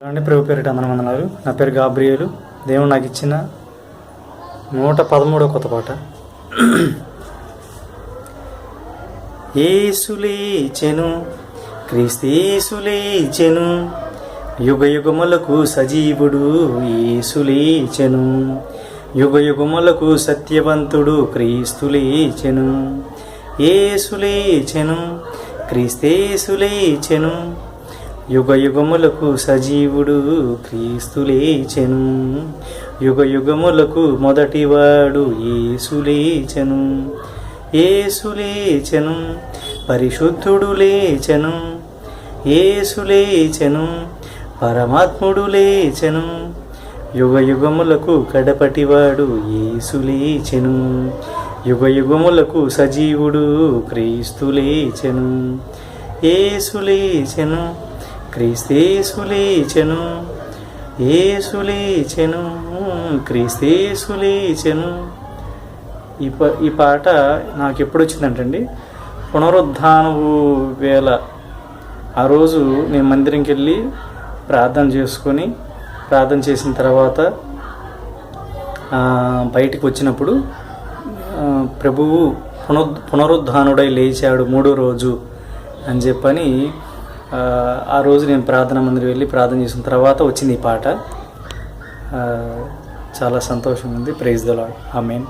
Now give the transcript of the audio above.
అండి ప్రభు పేరిట వందనాలు. నా పేరు గాబ్రియేలు. దేవుడు నాకు ఇచ్చిన 113వ కొత్త పాట. యేసులేచెను, క్రీస్తేసులేచెను, యుగ యుగములకు సజీవుడు యేసులేచెను, యుగ యుగములకు సత్యవంతుడు క్రీస్తులేచెను. యేసులేచెను, క్రీస్తేసులేచెను, యుగ యుగములకు సజీవుడు క్రీస్తులేచెను, యుగ యుగములకు మొదటివాడు యేసులేచెను. యేసులేచెను, పరిశుద్ధుడు లేచెను, యేసులేచెను, పరమాత్ముడు లేచెను, యుగ యుగములకు కడపటివాడు యేసులేచెను, యుగ యుగములకు సజీవుడు క్రీస్తులేచెను. యేసులేచెను, క్రీస్తేసులేచెను, యేసులేచెను, క్రీస్తేసులేచెను. ఈ పాట నాకు ఎప్పుడు వచ్చిందంటండి, పునరుద్ధానపు వేళ ఆ రోజు నేను మందిరంకి వెళ్ళి ప్రార్థన చేసిన తర్వాత బయటికి వచ్చినప్పుడు ప్రభువు పునరుద్ధానుడై లేచాడు 3వ రోజు అని చెప్పని ఆ రోజు నేను ప్రార్థనా మందిరం వెళ్ళి ప్రార్థన చేసిన తర్వాత వచ్చింది ఈ పాట. చాలా సంతోషం ఉంది. Praise the lord. ఆమేన్.